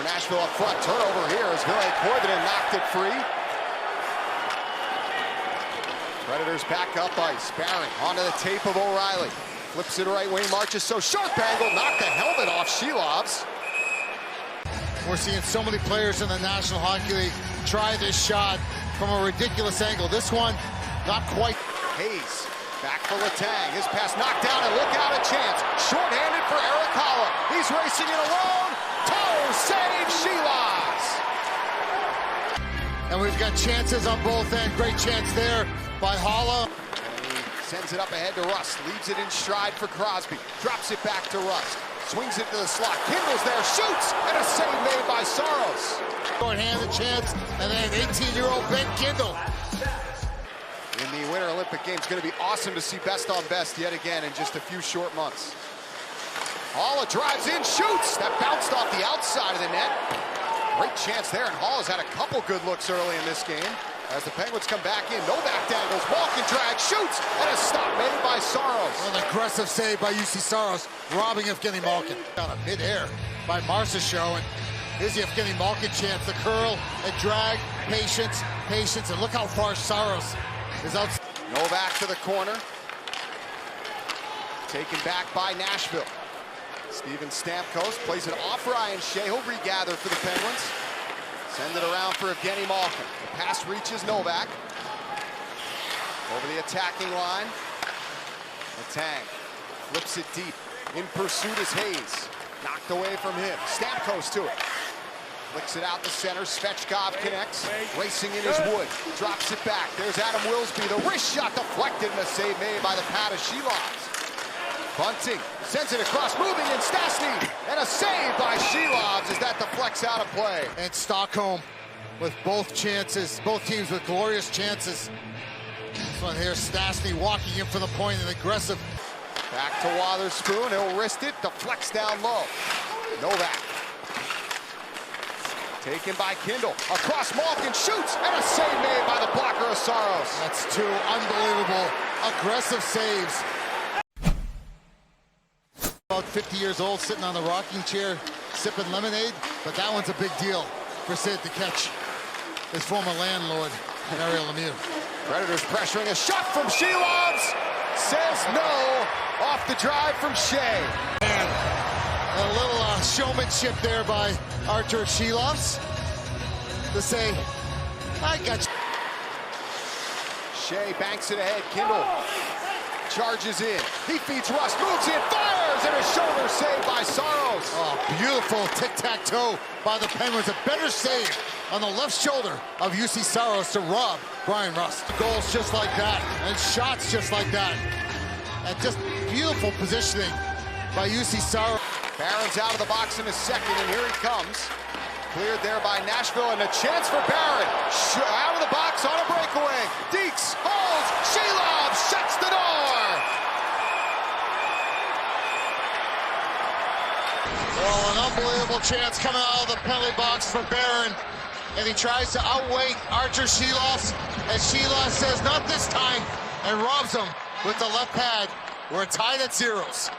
for Nashville up front. Turnover here as Ville Koivunen knocked it free. Predators back up ice. Barron onto the tape of O'Reilly. Flips it right wing, marches so sharp angle, knocked the helmet off Shilovs. We're seeing so many players in the National Hockey League try this shot from a ridiculous angle. This one, not quite. Hayes, back for Letang. His pass knocked down, and look out, a chance. Short-handed for Eric Holla. He's racing it alone. Toe save, Shilovs. And we've got chances on both ends. Great chance there by Holla. Sends it up ahead to Rust. Leaves it in stride for Crosby. Drops it back to Rust. Swings it to the slot. Kindle's there. Shoots! And a save made by Saros. Short-handed chance. And then 18-year-old Ben Kindle. In the Winter Olympic Games, going to be awesome to see best on best yet again in just a few short months. Holla drives in, shoots! That bounced off the outside of the net. Great chance there, and Holla's had a couple good looks early in this game. As the Penguins come back in, Novak dangles, Malkin drag, shoots, and a stop made by Saros. An aggressive save by UC Saros, robbing Evgeny Malkin. Down a mid-air by Marchessault, and here's the Evgeny Malkin chance. The curl and drag, patience, and look how far Saros is out. Novak to the corner. Taken back by Nashville. Steven Stamkos plays it off Ryan Shea. He'll regather for the Penguins. Send it around for Evgeny Malkin. The pass reaches Novak. Over the attacking line. Letang flips it deep. In pursuit is Hayes. Knocked away from him. Stamkos to it. Flicks it out the center. Svechkov connects. Racing in his wood. Drops it back. There's Adam Wilsby. The wrist shot deflected, and a save made by the pad of Shilovs. Bunting sends it across, moving in Stastny, and a save by Shilovs as that deflects out of play. And Stockholm with both chances, both teams with glorious chances. This one here, Stastny walking in for the point and aggressive. Back to Wotherspoon, he'll wrist it, deflects down low. Novak. Taken by Kindle, across Malkin, shoots, and a save made by the blocker of Saros. That's two unbelievable, aggressive saves. About 50 years old, sitting on the rocking chair, sipping lemonade, but that one's a big deal for Sid to catch his former landlord, Mario Lemieux. Predators pressuring, a shot from Shilovs, says no, off the drive from Shea. And a little showmanship there by Artur Shilovs to say, I got you. Shea banks it ahead, Kindle charges in, he feeds Rust, moves in, fires, and a shoulder save by Saros. Oh, beautiful tic-tac-toe by the Penguins. A better save on the left shoulder of UC Saros to rob Brian Rust. Goals just like that, and shots just like that. And just beautiful positioning by UC Saros. Barron's out of the box in a second, and here he comes. Cleared there by Nashville, and a chance for Barron. Out of the box on a breakaway. Deeks holds, Shilovs shuts the door. Well, an unbelievable chance coming out of the penalty box for Barron, and he tries to outweigh Artur Shilovs, and Shilovs says, not this time, and robs him with the left pad. We're tied at zeros.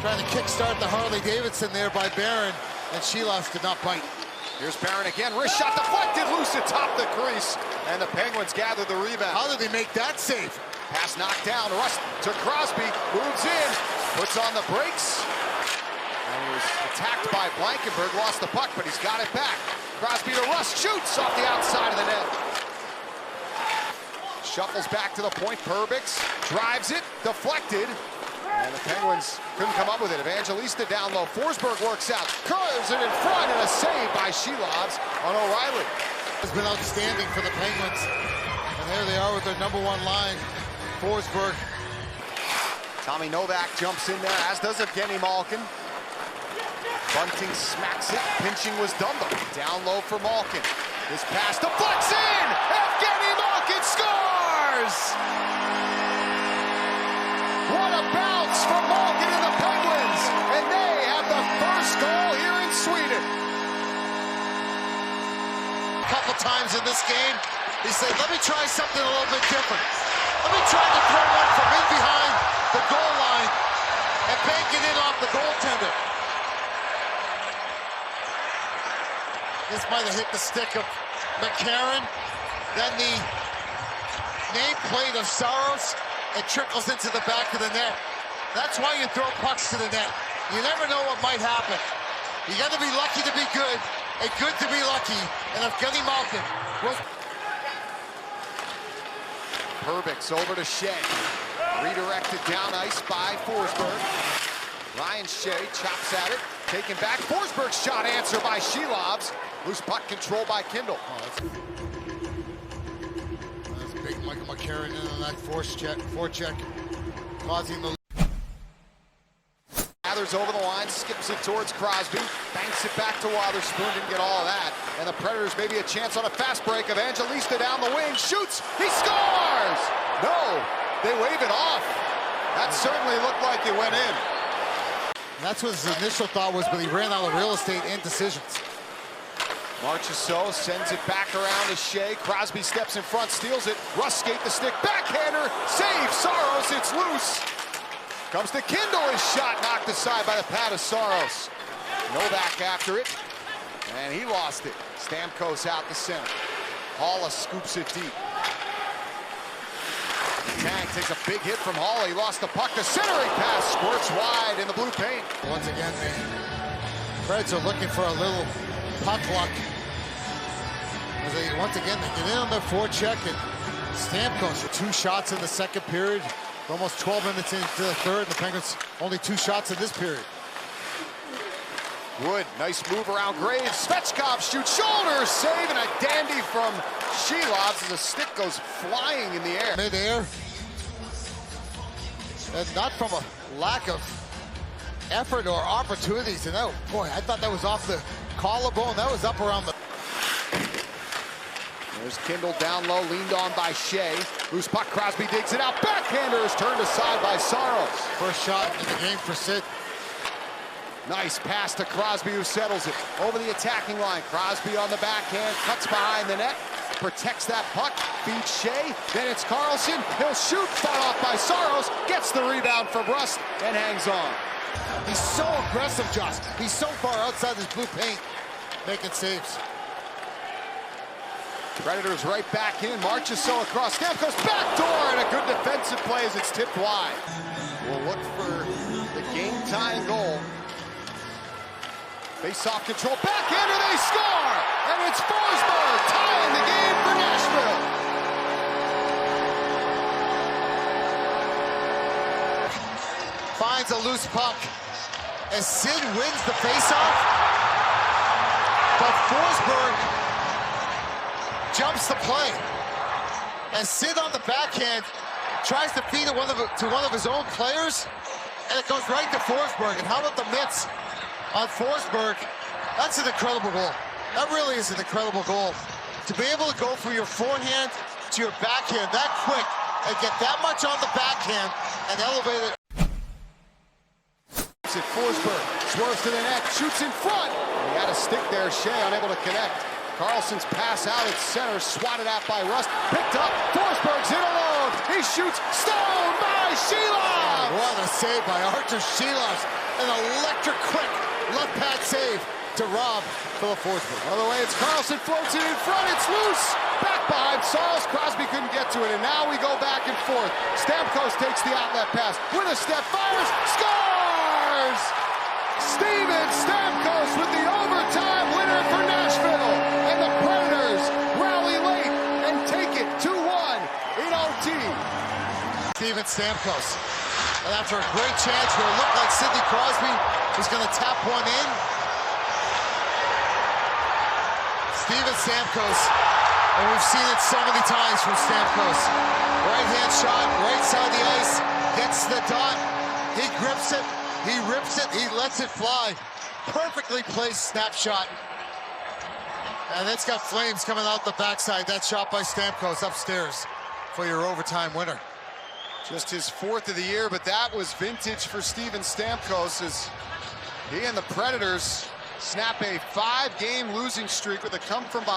Trying to kickstart the Harley-Davidson there by Barron, and Shilovs did not bite. Here's Barron again, wrist shot deflected, loose atop the crease, and the Penguins gather the rebound. How did they make that save? Pass knocked down, Rust to Crosby, moves in, puts on the brakes, and he was attacked by Blankenberg, lost the puck, but he's got it back. Crosby to Rust, shoots off the outside of the net. Shuffles back to the point, Perbix drives it, deflected, and the Penguins couldn't come up with it. Evangelista down low, Forsberg works out, curves it in front, and a save by Shilovs on O'Reilly. Has been outstanding for the Penguins, and there they are with their #1 line, Forsberg. Tommy Novak jumps in there, as does Evgeny Malkin. Bunting smacks it, pinching was done, but down low for Malkin. His pass deflects in, Evgeny Malkin scores! What a bounce from Malkin and the Penguins, and they have the first goal here in Sweden. A couple times in this game, he said, let me try something a little bit different. Let me try to throw one from in behind the goal line and bank it in off the goal might have hit the stick of McCarron. Then the nameplate of Saros. It trickles into the back of the net. That's why you throw pucks to the net. You never know what might happen. You got to be lucky to be good, and good to be lucky. And if Evgeny Malkin was... Perbix over to Shea. Redirected down ice by Forsberg. Ryan Shea chops at it. Taken back. Forsberg's shot answer by Shelovs. Loose puck control by Kindle. That's big Michael McCarron in on that forecheck, causing the... Gathers over the line, skips it towards Crosby, banks it back to Wotherspoon, didn't get all of that. And the Predators maybe a chance on a fast break. Evangelista down the wing, shoots, he scores! No, they wave it off. That certainly looked like it went in. And that's what his initial thought was, but he ran out of real estate and decisions. Marchessault sends it back around to Shea. Crosby steps in front, steals it. Russ skate the stick, backhander, save, Saros, it's loose. Comes to Kindle, his shot knocked aside by the pad of Saros. Novak after it, and he lost it. Stamkos out the center. Haula scoops it deep. Tang takes a big hit from Haula. He lost the puck. The centering pass squirts wide in the blue paint. Once again, the Preds are looking for a little puck luck. As they, once again, they get in on their forecheck, and Stamkos with 2 shots in the second period. Almost 12 minutes into the third, and the Penguins only 2 shots in this period. Wood, nice move around Graves. Svechkov shoots, shoulder save, and a dandy from Shelovs as the stick goes flying in the air. Mid-air. And not from a lack of effort or opportunities. And that, boy, I thought that was off the collarbone. That was up around the... There's Kindle down low, leaned on by Shea. Loose puck, Crosby digs it out. Backhander is turned aside by Saros. First shot in the game for Sid. Nice pass to Crosby, who settles it. Over the attacking line, Crosby on the backhand, cuts behind the net, protects that puck, feeds Shea, then it's Carlson. He'll shoot, fought off by Saros, gets the rebound from Rust, and hangs on. He's so aggressive, Josh. He's so far outside his blue paint, making saves. Predators right back in. Marchessault across. Stamkos backdoor, and a good defensive play as it's tipped wide. We'll look for the game-tying goal. Face-off control. Backhander, they score! And it's Forsberg tying the game for Nashville. Finds a loose puck as Sid wins the face-off. But Forsberg jumps the play. And Sid on the backhand tries to feed it to one of his own players, and it goes right to Forsberg. And how about the mitts on Forsberg? That's an incredible goal. That really is an incredible goal. To be able to go from your forehand to your backhand that quick and get that much on the backhand and elevate it. Forsberg swerves to the net, shoots in front. He had a stick there, Shea unable to connect. Carlson's pass out at center, swatted at by Rust. Picked up, Forsberg's in alone. He shoots, stoned by Shelovs. What a save by Arthur Shelovs. An electric quick left pad save to rob Philip Forsberg. Other way, it's Carlson, floats it in front, it's loose. Back behind Saros, Crosby couldn't get to it, and now we go back and forth. Stamkos takes the outlet pass, with a step, fires, scores! Steven Stamkos with the overtime winner for Nashville. And the Predators rally late and take it 2-1 in OT. Steven Stamkos. And after a great chance where it looked like Sidney Crosby was going to tap one in, Steven Stamkos, and we've seen it so many times from Stamkos. Right-hand shot, right side of the ice, gets the dot, he grips it, he rips it, he lets it fly. Perfectly placed snapshot. And it's got flames coming out the backside. That shot by Stamkos upstairs for your overtime winner. Just his 4th of the year, but that was vintage for Steven Stamkos as he and the Predators snap a 5-game losing streak with a come from behind.